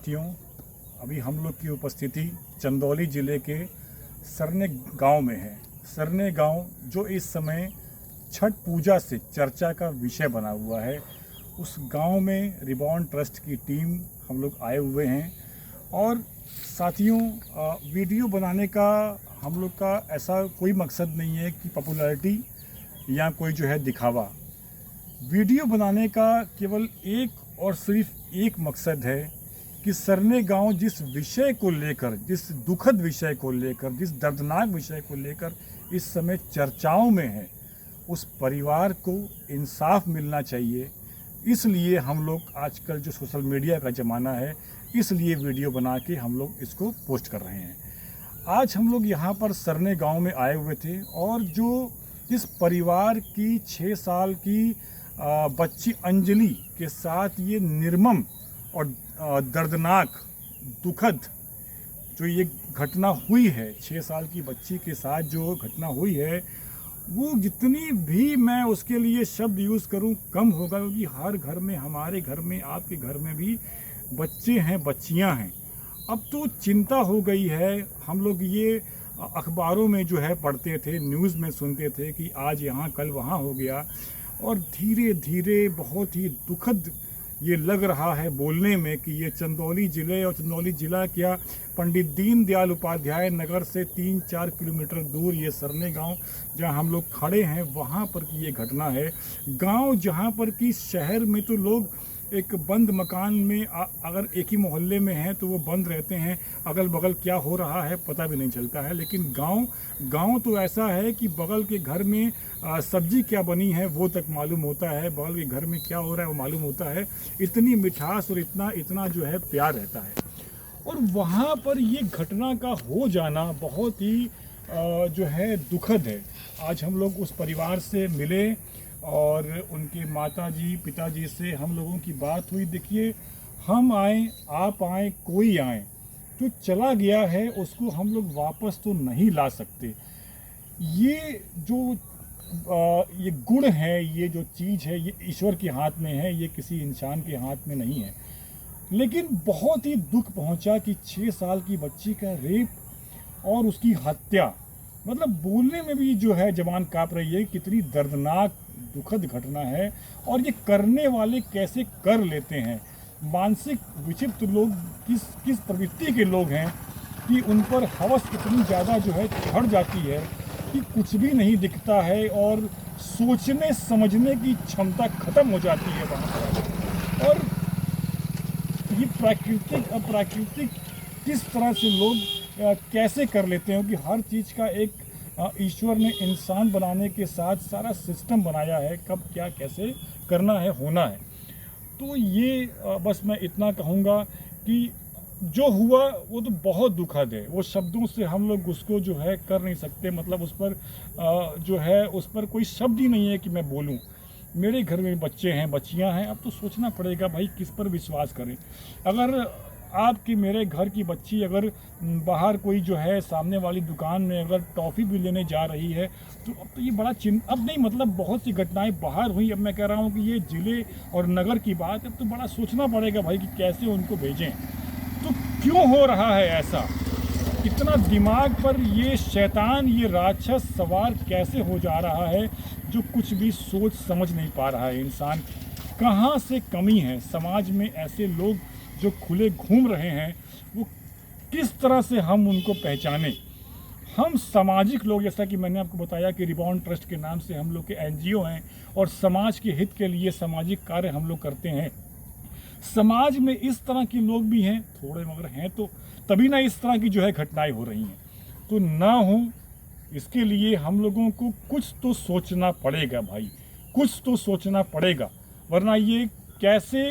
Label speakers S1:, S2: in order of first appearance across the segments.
S1: साथियों, अभी हम लोग की उपस्थिति चंदौली ज़िले के सरने गांव में है। सरने गांव जो इस समय छठ पूजा से चर्चा का विषय बना हुआ है। उस गांव में रिबॉन ट्रस्ट की टीम हम लोग आए हुए हैं। और साथियों, वीडियो बनाने का हम लोग का ऐसा कोई मकसद नहीं है कि पॉपुलैरिटी या कोई जो है दिखावा। वीडियो बनाने का केवल एक और सिर्फ एक मकसद है कि सरने गांव जिस विषय को लेकर, जिस दुखद विषय को लेकर, जिस दर्दनाक विषय को लेकर इस समय चर्चाओं में है, उस परिवार को इंसाफ मिलना चाहिए। इसलिए हम लोग आजकल जो सोशल मीडिया का ज़माना है, इसलिए वीडियो बना के हम लोग इसको पोस्ट कर रहे हैं। आज हम लोग यहाँ पर सरने गांव में आए हुए थे और जो इस परिवार की 6 साल की बच्ची अंजलि के साथ ये निर्मम और दर्दनाक, दुखद जो ये घटना हुई है, 6 साल की बच्ची के साथ जो घटना हुई है, वो जितनी भी मैं उसके लिए शब्द यूज़ करूं कम होगा, क्योंकि हर घर में, हमारे घर में, आपके घर में भी बच्चे हैं, बच्चियां हैं। अब तो चिंता हो गई है। हम लोग ये अखबारों में जो है पढ़ते थे, न्यूज़ में सुनते थे कि आज यहाँ कल वहाँ हो गया, और धीरे धीरे बहुत ही दुखद ये लग रहा है बोलने में कि ये चंदौली ज़िले, और चंदौली ज़िला क्या, पंडित दीनदयाल उपाध्याय नगर से 3-4 किलोमीटर दूर ये सरने गांव जहां हम लोग खड़े हैं, वहां पर की ये घटना है। गांव जहां पर कि शहर में तो लोग एक बंद मकान में अगर एक ही मोहल्ले में हैं तो वो बंद रहते हैं, अगल बगल क्या हो रहा है पता भी नहीं चलता है। लेकिन गांव तो ऐसा है कि बगल के घर में सब्जी क्या बनी है वो तक मालूम होता है, बगल के घर में क्या हो रहा है वो मालूम होता है। इतनी मिठास और इतना जो है प्यार रहता है। और वहाँ पर ये घटना का हो जाना बहुत ही जो है दुखद है। आज हम लोग उस परिवार से मिले और उनके माताजी पिताजी से हम लोगों की बात हुई। देखिए, हम आए, आप आए, कोई आए, जो चला गया है उसको हम लोग वापस तो नहीं ला सकते। ये जो ये गुण है, ये जो चीज़ है, ये ईश्वर के हाथ में है, ये किसी इंसान के हाथ में नहीं है। लेकिन बहुत ही दुख पहुंचा कि 6 साल की बच्ची का रेप और उसकी हत्या, मतलब बोलने में भी जो है ज़बान काँप रही है। कितनी दर्दनाक दुखद घटना है। और ये करने वाले कैसे कर लेते हैं, मानसिक विक्षिप्त लोग किस प्रवृत्ति के लोग हैं कि उन पर हवस इतनी ज़्यादा जो है चढ़ जाती है कि कुछ भी नहीं दिखता है और सोचने समझने की क्षमता खत्म हो जाती है वहाँ पर। और ये प्राकृतिक अप्राकृतिक किस तरह से लोग कैसे कर लेते हैं कि हर चीज़ का एक ईश्वर ने इंसान बनाने के साथ सारा सिस्टम बनाया है, कब क्या कैसे करना है, होना है। तो ये बस मैं इतना कहूँगा कि जो हुआ वो तो बहुत दुखद है। वो शब्दों से हम लोग उसको जो है कर नहीं सकते, मतलब उस पर जो है उस पर कोई शब्द ही नहीं है कि मैं बोलूँ। मेरे घर में बच्चे हैं, बच्चियां हैं। अब तो सोचना पड़ेगा भाई किस पर विश्वास करें। अगर आपकी, मेरे घर की बच्ची अगर बाहर कोई जो है सामने वाली दुकान में अगर टॉफ़ी भी लेने जा रही है तो अब तो ये बड़ा अब नहीं, मतलब बहुत सी घटनाएं बाहर हुई। अब मैं कह रहा हूँ कि ये ज़िले और नगर की बात है, अब तो बड़ा सोचना पड़ेगा भाई कि कैसे उनको भेजें। तो क्यों हो रहा है ऐसा? इतना दिमाग पर ये शैतान, ये राक्षस सवार कैसे हो जा रहा है जो कुछ भी सोच समझ नहीं पा रहा है इंसान। कहाँ से कमी है समाज में? ऐसे लोग जो खुले घूम रहे हैं, वो किस तरह से हम उनको पहचानें? हम सामाजिक लोग, जैसा कि मैंने आपको बताया कि रिबॉन ट्रस्ट के नाम से हम लोग के एनजीओ हैं और समाज के हित के लिए सामाजिक कार्य हम लोग करते हैं। समाज में इस तरह के लोग भी हैं, थोड़े मगर हैं, तो तभी ना इस तरह की जो है घटनाएं हो रही हैं। तो ना हो, इसके लिए हम लोगों को कुछ तो सोचना पड़ेगा भाई, कुछ तो सोचना पड़ेगा, वरना ये कैसे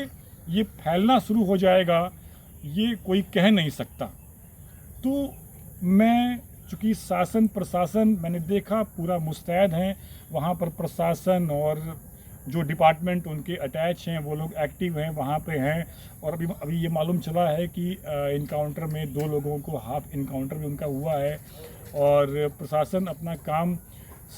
S1: ये फैलना शुरू हो जाएगा ये कोई कह नहीं सकता। तो मैं, चूँकि शासन प्रशासन मैंने देखा पूरा मुस्तैद हैं, वहाँ पर प्रशासन और जो डिपार्टमेंट उनके अटैच हैं वो लोग एक्टिव हैं, वहाँ पे हैं। और अभी ये मालूम चला है कि इनकाउंटर में 2 लोगों को हाफ इनकाउंटर भी उनका हुआ है। और प्रशासन अपना काम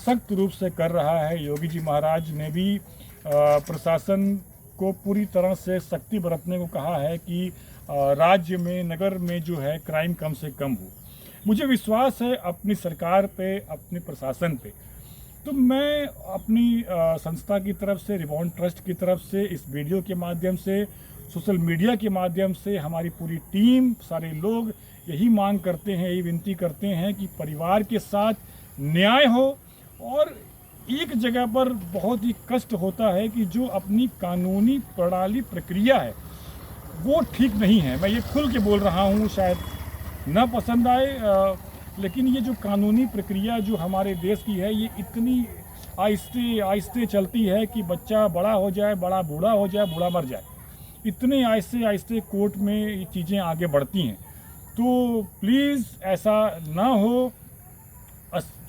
S1: सख्त रूप से कर रहा है। योगी जी महाराज ने भी प्रशासन को पूरी तरह से सख्ती बरतने को कहा है कि राज्य में, नगर में जो है क्राइम कम से कम हो। मुझे विश्वास है अपनी सरकार पे, अपने प्रशासन पे। तो मैं अपनी संस्था की तरफ से, रिबॉन ट्रस्ट की तरफ से, इस वीडियो के माध्यम से, सोशल मीडिया के माध्यम से, हमारी पूरी टीम, सारे लोग यही मांग करते हैं, यही विनती करते हैं कि परिवार के साथ न्याय हो। और एक जगह पर बहुत ही कष्ट होता है कि जो अपनी कानूनी प्रणाली प्रक्रिया है वो ठीक नहीं है। मैं ये खुल के बोल रहा हूँ, शायद न पसंद आए, लेकिन ये जो कानूनी प्रक्रिया जो हमारे देश की है, ये इतनी आहिस्ते आहिस्ते चलती है कि बच्चा बड़ा हो जाए, बड़ा बूढ़ा हो जाए, बूढ़ा मर जाए, इतने आहिस्ते आहिस्ते कोर्ट में ये चीज़ें आगे बढ़ती हैं। तो प्लीज़ ऐसा ना हो।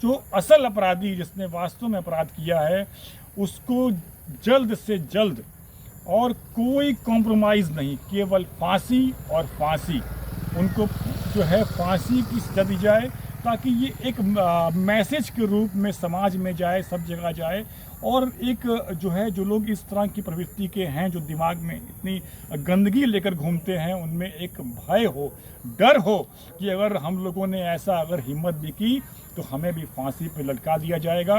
S1: जो असल अपराधी, जिसने वास्तव में अपराध किया है, उसको जल्द से जल्द, और कोई कॉम्प्रोमाइज़ नहीं, केवल फांसी और फांसी, उनको जो है फांसी की सजा दी जाए, ताकि ये एक मैसेज के रूप में समाज में जाए, सब जगह जाए। और एक जो है, जो लोग इस तरह की प्रवृत्ति के हैं, जो दिमाग में इतनी गंदगी लेकर घूमते हैं, उनमें एक भय हो, डर हो कि अगर हम लोगों ने ऐसा अगर हिम्मत भी की तो हमें भी फांसी पे लटका दिया जाएगा।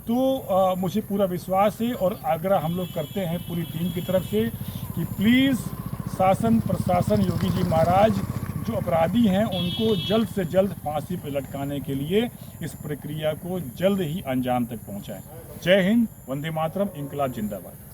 S1: तो मुझे पूरा विश्वास है और आग्रह हम लोग करते हैं पूरी टीम की तरफ से कि प्लीज़ शासन, प्रशासन, योगी जी महाराज, जो अपराधी हैं उनको जल्द से जल्द फांसी पर लटकाने के लिए इस प्रक्रिया को जल्द ही अंजाम तक पहुंचाएं। जय हिंद, वंदे मातरम, इंकलाब जिंदाबाद।